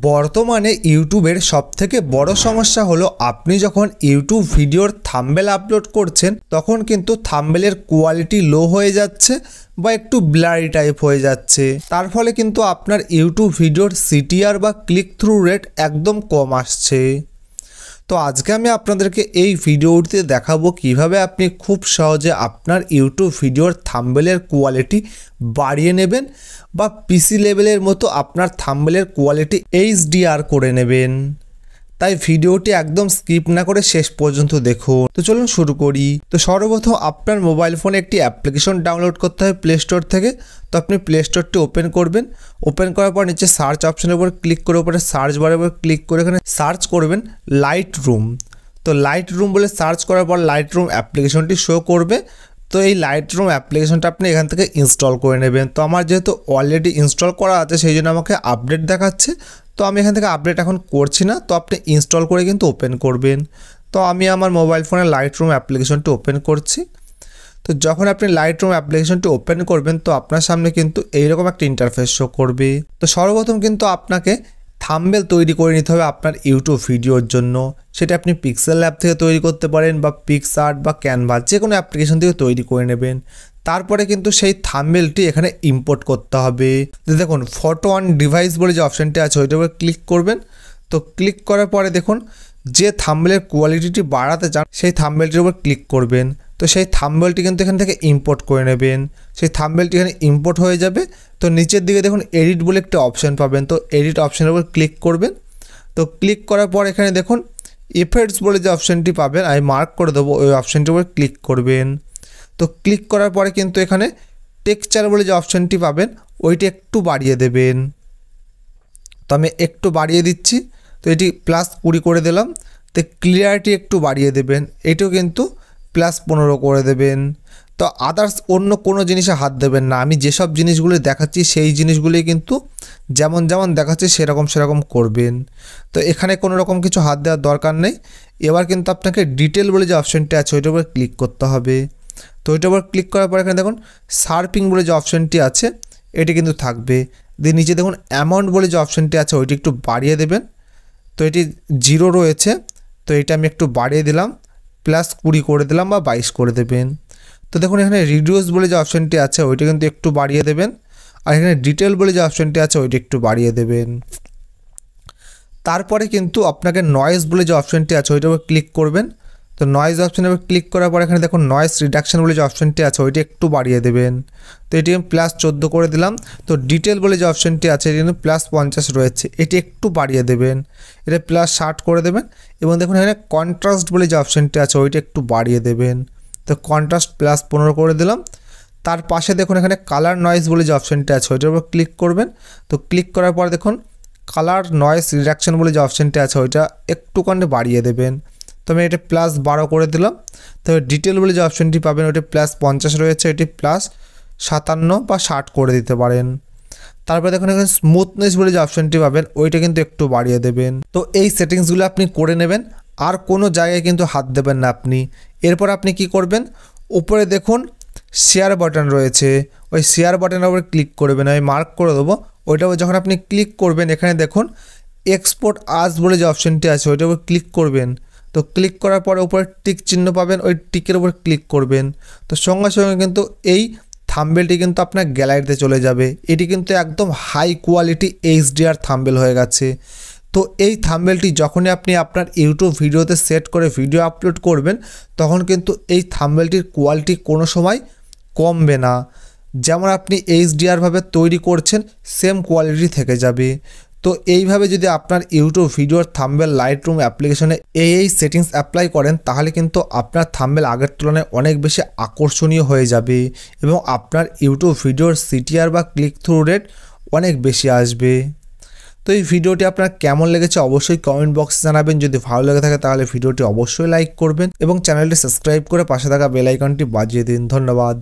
বর্তমানে ইউটিউবের সবথেকে বড় সমস্যা হলো আপনি যখন ইউটিউব ভিডিওর থাম্বনেল আপলোড করছেন তখন কিন্তু থাম্বনেলের কোয়ালিটি লো হয়ে যাচ্ছে বা একটু ব্লারি টাইপ হয়ে যাচ্ছে। তার ফলে কিন্তু আপনার ইউটিউব ভিডিওর সিটিআর বা ক্লিক থ্রু রেট একদম কম আসছে। তো আজকে আমি আপনাদেরকে এই ভিডিওটিতে দেখাবো কিভাবে আপনি খুব সহজে আপনার ইউটিউব ভিডিওর থাম্বনেলের কোয়ালিটি বাড়িয়ে নেবেন বা পিসি লেভেলের মতো আপনার থাম্বনেলের কোয়ালিটি HDR করে নেবেন। তাই ভিডিওটি একদম স্কিপ না করে শেষ পর্যন্ত দেখুন। তো চলুন শুরু করি। তো সর্বপ্রথম আপনার মোবাইল ফোনে একটি অ্যাপ্লিকেশন ডাউনলোড করতে হবে প্লে স্টোর থেকে। তো আপনি প্লে স্টোরটি ওপেন করবেন। ওপেন করার পর নিচে সার্চ অপশনের উপর ক্লিক করে উপরে সার্চ বারের উপর ক্লিক করে এখানে সার্চ করবেন লাইট রুম। তো লাইট রুম বলে সার্চ করার পর লাইট রুম অ্যাপ্লিকেশনটি শো করবে। তো এই লাইট রুম অ্যাপ্লিকেশনটা আপনি এখান থেকে ইনস্টল করে নেবেন। তো আমার যেহেতু অলরেডি ইনস্টল করা আছে সেই জন্য আমাকে আপডেট দেখাচ্ছে। তো আমি এখান থেকে আপডেট এখন করছি না। তো আপনি ইনস্টল করে কিন্তু ওপেন করবেন। তো আমি আমার মোবাইল ফোনে লাইট রুম অ্যাপ্লিকেশনটি ওপেন করছি। তো যখন আপনি লাইট রুম অ্যাপ্লিকেশনটি ওপেন করবেন তো আপনার সামনে কিন্তু এইরকম একটা ইন্টারফেস শো করবে। তো সর্বপ্রথম কিন্তু আপনাকে থাম্বনেল তৈরি করে নিতে হবে আপনার ইউটিউব ভিডিওর জন্য। সেটা আপনি পিক্সেল ল্যাব থেকে তৈরি করতে পারেন বা পিক্সআর্ট বা ক্যানভা যে কোনো অ্যাপ্লিকেশন থেকে তৈরি করে নেবেন। তারপরে কিন্তু সেই থাম্বনেলটি এখানে ইম্পোর্ট করতে হবে। দেখুন ফটো অন ডিভাইস বলে যে অপশানটি আছে ওইটার উপর ক্লিক করবেন। তো ক্লিক করার পরে দেখুন যে থাম্বনেলের কোয়ালিটিটি বাড়াতে চান সেই থাম্বনেলটির উপর ক্লিক করবেন। তো সেই থাম্বনেলটি কিন্তু এখান থেকে ইম্পোর্ট করে নেবেন। সেই থাম্বনেলটি এখানে ইম্পোর্ট হয়ে যাবে। তো নিচের দিকে দেখুন এডিট বলে একটা অপশান পাবেন। তো এডিট অপশানের উপর ক্লিক করবেন। তো ক্লিক করার পর এখানে দেখুন ইফেক্টস বলে যে অপশানটি পাবেন আমি মার্ক করে দেবো ওই অপশানটির উপর ক্লিক করবেন। তো ক্লিক করার পরে কিন্তু এখানে টেক্সচার বলে যে অপশানটি পাবেন ওইটি একটু বাড়িয়ে দেবেন। তো আমি একটু বাড়িয়ে দিচ্ছি। তো এটি +20 করে দিলাম। তো ক্লিয়ারিটি একটু বাড়িয়ে দেবেন। এটিও কিন্তু +15 করে দেবেন। তো আদার্স অন্য কোনো জিনিসে হাত দেবেন না। আমি যেসব জিনিসগুলি দেখাচ্ছি সেই জিনিসগুলি কিন্তু যেমন যেমন দেখাচ্ছি সেরকম করবেন। তো এখানে কোনো রকম কিছু হাত দেওয়ার দরকার নেই। এবার কিন্তু আপনাকে ডিটেল বলে যে অপশানটি আছে ওইটার উপর ক্লিক করতে হবে। তো ওইটার উপর ক্লিক করার পর এখানে দেখুন শার্পিং বলে যে অপশানটি আছে এটি কিন্তু থাকবে। দিয়ে নিচে দেখুন অ্যামাউন্ট বলে যে অপশানটি আছে ওইটি একটু বাড়িয়ে দেবেন। তো এটি 0 রয়েছে। তো এটা আমি একটু বাড়িয়ে দিলাম +20 করে দিলাম বা 22 করে দেবেন। তো দেখুন এখানে রিডিউস বলে যে অপশানটি আছে ওইটা কিন্তু একটু বাড়িয়ে দেবেন। আর এখানে ডিটেল বলে যে অপশানটি আছে ওইটা একটু বাড়িয়ে দেবেন। তারপরে কিন্তু আপনাকে নয়েজ বলে যে অপশানটি আছে ওইটার উপর ক্লিক করবেন। তো নয়েজ অপশানের উপর ক্লিক করার পর এখানে দেখুন নয়েজ রিডাকশন বলে যে অপশানটি আছে ওইটা একটু বাড়িয়ে দেবেন। তো এটি আমি +14 করে দিলাম। তো ডিটেল বলে যে অপশানটি আছে এটি কিন্তু +50 রয়েছে এটি একটু বাড়িয়ে দেবেন। এটা +60 করে দেবেন। এবং দেখুন এখানে কন্ট্রাস্ট বলে যে অপশানটি আছে ওইটা একটু বাড়িয়ে দেবেন। তো কন্ট্রাস্ট +15 করে দিলাম। তার পাশে দেখুন এখানে কালার নয়েজ বলে যে অপশানটি আছে ওইটার উপর ক্লিক করবেন। তো ক্লিক করার পর দেখুন কালার নয়েজ রিডাকশন বলে যে অপশানটি আছে ওইটা একটুখানি বাড়িয়ে দেবেন। তো আমি এটা +12 করে দিলাম। তবে ডিটেল বলে যে অপশানটি পাবেন ওইটা +50 রয়েছে এটি +57 বা 60 করে দিতে পারেন। তারপরে দেখুন এখানে স্মুথনেস বলে যে অপশানটি পাবেন ওইটা কিন্তু একটু বাড়িয়ে দেবেন। তো এই সেটিংসগুলো আপনি করে নেবেন। আর কোনো জায়গায় কিন্তু হাত দেবেন না আপনি। এরপর আপনি কি করবেন উপরে দেখুন শেয়ার বাটন রয়েছে ওই শেয়ার বাটনের উপর ক্লিক করবেন। আমি মার্ক করে দেবো। ওইটাও যখন আপনি ক্লিক করবেন এখানে দেখুন এক্সপোর্ট আজ বলে যে অপশানটি আছে ওইটার উপর ক্লিক করবেন। তো ক্লিক করার পরে উপরে টিক চিহ্ন পাবেন ওই টিকের উপর ক্লিক করবেন। তো সঙ্গে সঙ্গে কিন্তু এই থাম্বনেলটি কিন্তু আপনার গ্যালারিতে চলে যাবে। এটি কিন্তু একদম হাই কোয়ালিটি HDR থাম্বনেল হয়ে গেছে। তো এই থাম্বনেলটি যখনই আপনি আপনার ইউটিউব ভিডিওতে সেট করে ভিডিও আপলোড করবেন তখন কিন্তু এই থাম্বনেলটির কোয়ালিটি কোনো সময় কমবে না। যেমন আপনি HDR ভাবে তৈরি করছেন সেম কোয়ালিটি থেকে যাবে। তো এইভাবে যদি আপনার ইউটিউব ভিডিওর থাম্বনেল লাইট রুম অ্যাপ্লিকেশনে এই সেটিংস অ্যাপ্লাই করেন তাহলে কিন্তু আপনার থাম্বনেল আগের তুলনায় অনেক বেশি আকর্ষণীয় হয়ে যাবে এবং আপনার ইউটিউব ভিডিওর সিটিআর বা ক্লিক থ্রু রেট অনেক বেশি আসবে। তো এই ভিডিওটি আপনার কেমন লেগেছে অবশ্যই কমেন্ট বক্সে জানাবেন। যদি ভালো লেগে থাকে তাহলে ভিডিওটি অবশ্যই লাইক করবেন এবং চ্যানেলটি সাবস্ক্রাইব করে পাশে থাকা বেল আইকনটি বাজিয়ে দিন। ধন্যবাদ।